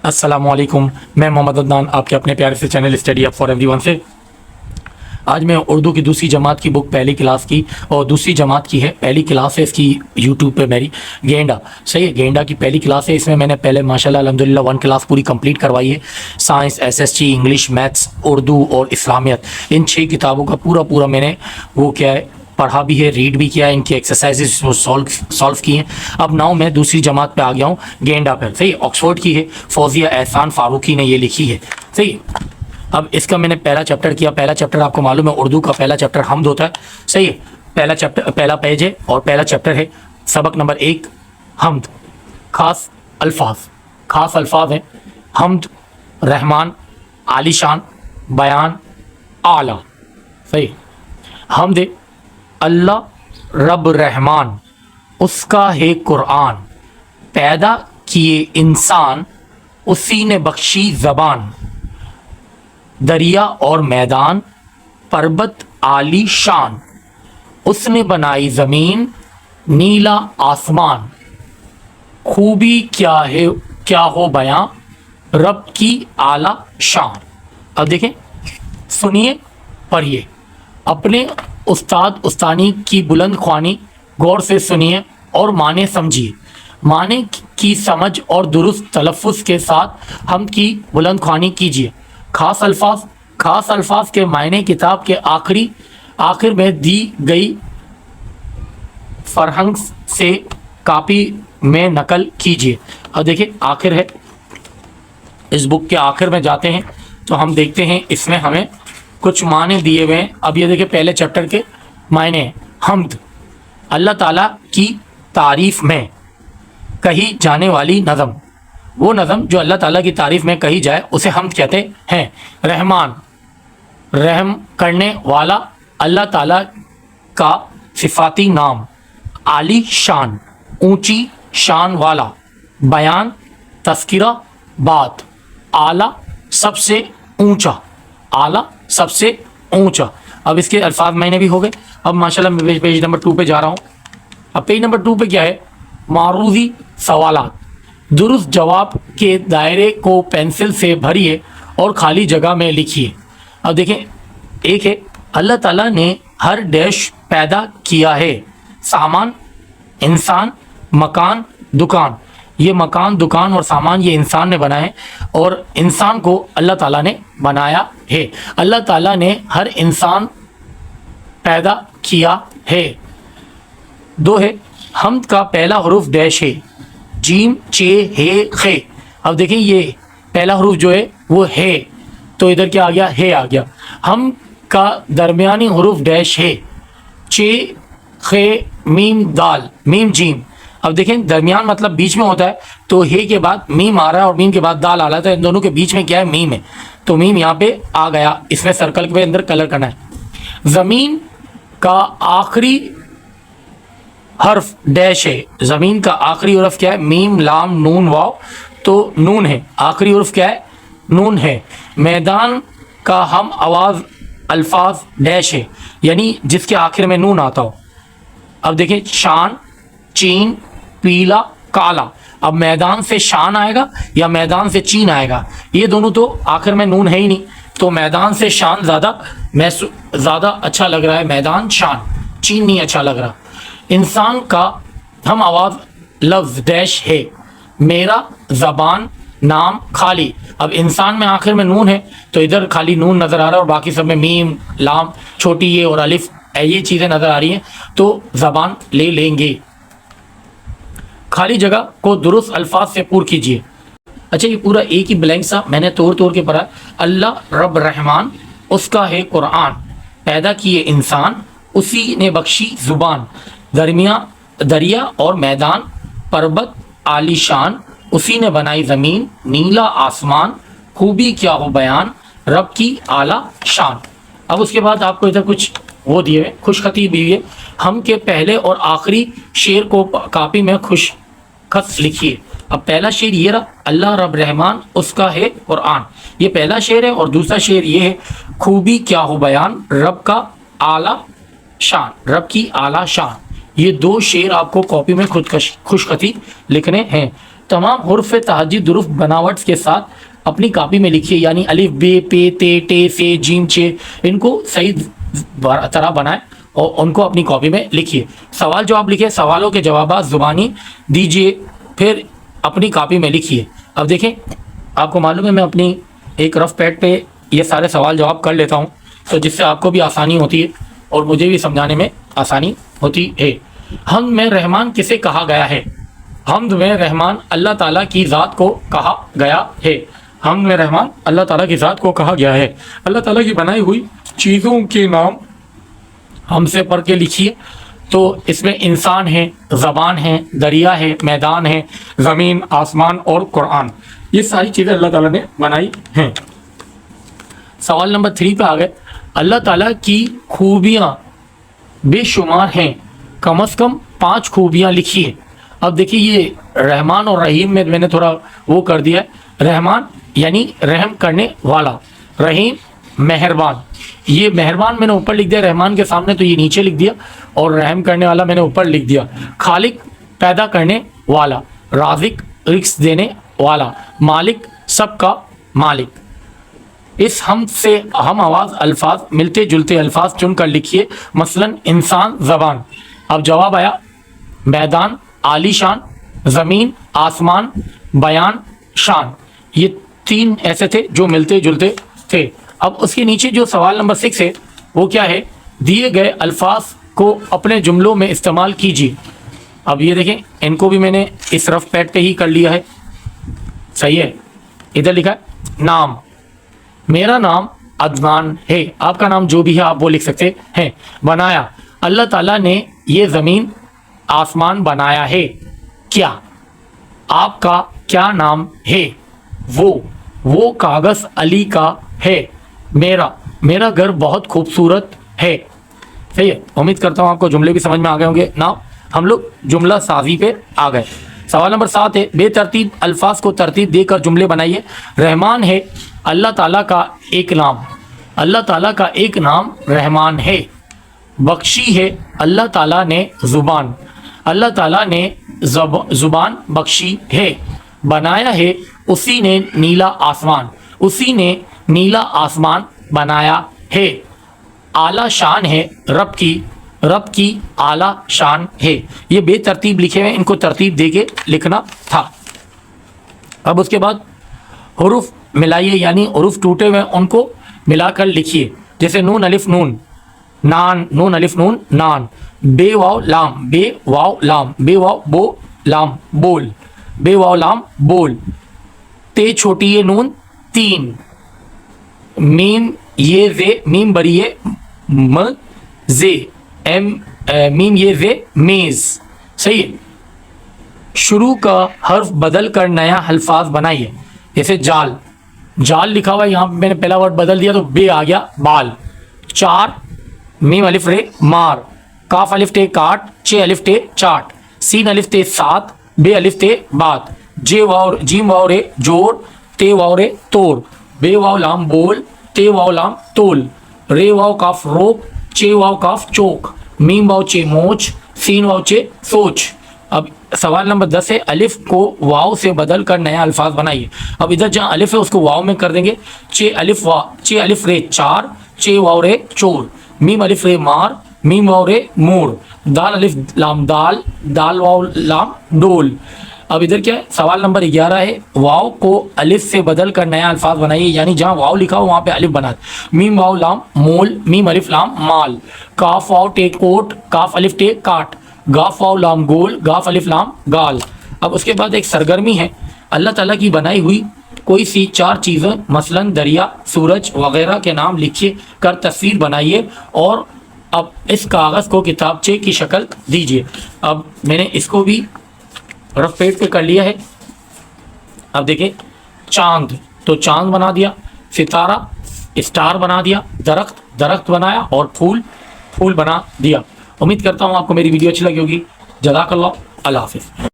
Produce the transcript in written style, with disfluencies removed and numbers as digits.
السلام علیکم، میں محمد عدنان آپ کے اپنے پیارے سے channel study up for every one سے آج میں اردو کی دوسری جماعت کی بک پہلی کلاس کی اور دوسری جماعت کی ہے، پہلی کلاس ہے اس کی یوٹیوب پہ میری گینڈا، صحیح ہے، گینڈا کی پہلی کلاس ہے۔ اس میں نے پہلے ماشاءاللہ الحمدللہ 1 کلاس پوری کمپلیٹ کروائی ہے، science, SST، English, maths, Urdu اور اسلامیت، ان 6 کتابوں کا پورا میں نے وہ کیا ہے پڑھا بھی ہے، ریڈ بھی کیا ہے، ان کی ایکسرسائزز وہ سالو کی ہیں۔ اب ناؤ میں دوسری جماعت پہ آ گیا ہوں، گینڈا پہ، صحیح، آکسفورڈ کی ہے، فوزیہ احسان فاروقی نے یہ لکھی ہے، صحیح۔ اب اس کا میں نے پہلا چیپٹر کیا، پہلا چیپٹر آپ کو معلوم ہے اردو کا پہلا چیپٹر حمد ہوتا ہے، صحیح ہے، پہلا پیج ہے اور پہلا چیپٹر ہے، سبق نمبر 1 حمد، خاص الفاظ ہیں، حمد، رحمان، عالی شان، بیان، اعلیٰ، صحیح۔ حمد اللہ رب رحمان، اس کا ہے قرآن، پیدا کیے انسان، اسی نے بخشی زبان، دریا اور میدان، پربت عالی شان، اس نے بنائی زمین، نیلا آسمان، خوبی کیا ہو بیاں، رب کی اعلیٰ شان۔ اب دیکھیں، سنیے، پڑھیے، اپنے استانی کی بلند خوانی غور سے سنیے اور معنی سمجھیے، معنی کی سمجھ اور درست تلفظ کے ساتھ حمد کی بلند خوانی کیجیے۔ خاص الفاظ کے معنی کتاب کے آخر میں دی گئی فرہنگ سے کاپی میں نقل کیجیے۔ اب دیکھیں، آخر ہے، اس بک کے آخر میں جاتے ہیں تو ہم دیکھتے ہیں اس میں ہمیں کچھ معنی دیے ہوئے ہیں۔ اب یہ دیکھیں، پہلے چیپٹر کے معنی ہیں، حمد اللہ تعالیٰ کی تعریف میں کہی جانے والی نظم، وہ نظم جو اللہ تعالیٰ کی تعریف میں کہی جائے اسے حمد کہتے ہیں۔ رحمان، رحم کرنے والا، اللہ تعالیٰ کا صفاتی نام۔ عالی شان، اونچی شان والا۔ بیان، تذکرہ، بات۔ اعلیٰ، سب سے اونچا، اعلیٰ سب سے اونچا۔ اب اس کے الفاظ معنی بھی ہو گئے۔ اب ماشاءاللہ میں پیج نمبر 2 پہ جا رہا ہوں۔ اب پیج نمبر 2 پہ کیا ہے؟ معروضی سوالات، درست جواب کے دائرے کو پینسل سے بھریے اور خالی جگہ میں لکھیے۔ اب دیکھیں، ایک ہے اللہ تعالیٰ نے ہر ڈیش پیدا کیا ہے، سامان، انسان، مکان، دکان۔ یہ مکان، دکان اور سامان یہ انسان نے بنائے اور انسان کو اللہ تعالیٰ نے بنایا ہے۔ اللہ تعالیٰ نے ہر انسان پیدا کیا ہے۔ 2 ہے، حمد کا پہلا حرف ڈیش ہے، جیم، چے، ہے، خے۔ اب دیکھیں، یہ پہلا حرف جو ہے وہ ہے، تو ادھر کیا آ گیا؟ ہے آ گیا۔ ہم کا درمیانی حرف ڈیش ہے، چے، خے، میم، دال، میم، جیم۔ اب دیکھیں، درمیان مطلب بیچ میں ہوتا ہے، تو ہے کے بعد میم آ رہا ہے اور میم کے بعد دال آ رہا ہے، ان دونوں کے بیچ میں کیا ہے؟ میم ہے، تو میم یہاں پہ آ گیا، اس میں سرکل کے اندر کلر کرنا ہے۔ زمین کا آخری حرف ڈیش ہے، زمین کا آخری حرف کیا ہے؟ میم، لام، نون، واو، تو نون ہے، آخری حرف کیا ہے؟ نون ہے۔ میدان کا ہم آواز الفاظ ڈیش ہے، یعنی جس کے آخر میں نون آتا ہو۔ اب دیکھیں، شان، چین، پیلا، کالا۔ اب میدان سے شان آئے گا یا میدان سے چین آئے گا؟ یہ دونوں تو آخر میں نون ہے ہی نہیں، تو میدان سے شان زیادہ اچھا لگ رہا ہے، میدان، شان، چین نہیں اچھا لگ رہا۔ انسان کا ہم آواز لفظ ڈیش ہے، میرا، زبان، نام، خالی۔ اب انسان میں آخر میں نون ہے تو ادھر خالی نون نظر آ رہا ہے اور باقی سب میں میم، لام، چھوٹی یہ اور الف، یہ چیزیں نظر آ رہی ہیں، تو زبان لے لیں گے۔ خالی جگہ کو درست الفاظ سے پور کیجیے۔ اچھا، یہ پورا ایک ہی بلینک سا میں نے توڑ کے پڑھا۔ اللہ رب رحمان، اس کا ہے قرآن، پیدا کیے انسان، اسی نے بخشی زبان، دریا اور میدان، پربت عالی شان، اسی نے بنائی زمین، نیلا آسمان، خوبی کیا ہو بیان، رب کی اعلیٰ شان۔ اب اس کے بعد آپ کو ادھر کچھ وہ دیے ہوئے، خوش خطی بھی ہے، ہم کے پہلے اور آخری شعر کو کاپی میں خوش خط لکھیے۔ اب پہلا شعر یہ رہا، اللہ رب رحمان، اس کا ہے قرآن، یہ پہلا شعر ہے، اور دوسرا شعر یہ ہے، خوبی کیا ہو بیان، رب کا اعلیٰ شان، رب کی اعلیٰ شان۔ یہ 2 شعر آپ کو کاپی میں خوش خطی لکھنے ہیں۔ तमाम हुर्फ तहजी दुरुस्त बनावट के साथ अपनी कॉपी में लिखिए, यानी अलिफ बे पे ते टे से जीम चे, इनको सही तरह बनाएं और उनको अपनी कॉपी में लिखिए। सवाल जवाब लिखिए, सवालों के जवाब ज़ुबानी दीजिए, फिर अपनी कॉपी में लिखिए। अब देखें, आपको मालूम है मैं अपनी एक रफ पैड पे ये सारे सवाल जवाब कर लेता हूँ, तो जिससे आपको भी आसानी होती है और मुझे भी समझाने में आसानी होती है। हम्द में रहमान किसे कहा गया है? हम्द में रहमान अल्लाह ताला की ज़ात को कहा गया है। हम्द में रहमान अल्लाह ताला की ज़ात को कहा गया है। अल्लाह ताला की बनाई हुई चीज़ों के नाम हमसे पढ़ के लिखिए। तो इसमें इंसान है, ज़बान है, दरिया है, मैदान है, ज़मीन, आसमान और कुरान, ये सारी चीज़ें अल्लाह ताला ने बनाई हैं। सवाल नंबर 3 पे आ गए। अल्लाह ताला की खूबियाँ बेशुमार हैं, कम से कम 5 खूबियाँ लिखिए। अब देखिए, ये रहमान और रहीम में मैंने थोड़ा वो कर दिया है। रहमान यानी रहम करने वाला, रहीम मेहरबान। ये मेहरबान मैंने ऊपर लिख दिया रहमान के सामने, तो ये नीचे लिख दिया, और रहम करने वाला मैंने ऊपर लिख दिया। खालिक पैदा करने वाला, राज़िक रिस्क देने वाला, मालिक सबका मालिक। इस हम से हम आवाज़ अल्फाज मिलते जुलते अल्फाज चुन कर लिखिए, मसलन इंसान, ज़बान। अब जवाब आया मैदान, आलीशान, ज़मीन, आसमान, बयान, शान। ये 3 ऐसे थे जो मिलते जुलते थे। अब उसके नीचे जो सवाल नंबर 6 है वो क्या है? दिए गए अल्फाज को अपने जुमलों में इस्तेमाल कीजिए। अब ये देखें, इनको भी मैंने इस रफ पैड पे ही कर लिया है, सही है। इधर लिखा है नाम, मेरा नाम अदनान है, आपका नाम जो भी है आप वो लिख सकते हैं। बनाया, अल्लाह ताला ने ये ज़मीन आसमान बनाया है। क्या, आपका क्या नाम है? वो कागज़ अली का है। मेरा घर बहुत खूबसूरत है। सही है। उम्मीद करता हूँ आपको जुमले भी समझ में आ गए होंगे ना। हम लोग जुमला साजी पे आ गए। सवाल नंबर 7 है, बेतरतीब अल्फाज को तरतीब देकर जुमले बनाइए। रहमान है अल्लाह ताला का एक नाम, अल्लाह ताला का एक नाम रहमान है। बख्शी है अल्लाह ताला ने ज़ुबान, अल्लाह ताला ने ज़ुबान बख्शी है। बनाया है उसी ने नीला आसमान, उसी ने नीला आसमान बनाया है। आला शान है रब की आला शान है। ये बेतरतीब लिखे हुए, इनको तरतीब देके लिखना था। अब उसके बाद हुरूफ मिलाइए, यानी हुरूफ टूटे हुए उनको मिलाकर लिखिए। जैसे नून अलिफ नून, नान, नून अलिफ नून नान। बे वाव लाम, बे वाव लाम, बे वाव बो लाम बोल, बे वाव लाम बोल। ते छोटी ये नून तीन, मीम ये जे, मीम बड़ी ये म जे, एम मीम ये जे मेज। सही है। शुरू का हर्फ बदल कर नया अल्फाज बनाइए। जैसे जाल, जाल लिखा हुआ है, यहाँ पे मैंने पहला वर्ड बदल दिया तो बे आ गया बाल। 4, मीम अलिफ रे मार, काफ अलिफ टे काट, चे अलिफ टे चाट, सीन अलिफ ते सात, बे अलिफ ते बात, जे वाव जीम वाव रे जोड़, ते वाव रे तोड़, बे वाव लाम बोल, ते वाव लाम तोल, रे वाव काफ रोक, चे वाव काफ चोक, मीम वाव चे मोच, सीन वाव चे सोच। अब सवाल नंबर 10 है, अलिफ को वाव से बदल कर नया अल्फाज बनाइए। अब इधर जहाँ अलिफ है उसको वाव में कर देंगे। चे अलिफ रे चार, चे वाव रे चोर, मीम अलिफ रे मार, मीम वाव रे मोर, दाल अलिफ लाम दाल, दाल वाव लाम डोल। अब इधर क्या है, सवाल नंबर 11 है, वाव को अलिफ से बदल कर नया अल्फाज बनाइए, यानी जहाँ वाव लिखा हो वहाँ पे अलिफ बना। मीम वाव लाम मोल, मीम अलिफ लाम माल, काफ वाव टे कोट, काफ अलिफ टे काट, गाफ वाव लाम गोल, गाफ अलिफ लाम गाल। अब उसके बाद एक सरगर्मी है, अल्लाह ताला की बनाई हुई कोई सी 4 चीज़ें मसलन दरिया, सूरज वगैरह के नाम लिखिए कर तस्वीर बनाइए और अब इस कागज़ को किताबचे की शक्ल दीजिए। अब मैंने इसको भी रफ पेज पे कर लिया है। अब देखिए, चांद, तो चांद बना दिया, सितारा स्टार बना दिया, दरख्त दरख्त बनाया और फूल फूल बना दिया। उम्मीद करता हूँ आपको मेरी वीडियो अच्छी लगी होगी। जज़ाकल्लाह, अल्लाह हाफ़िज़।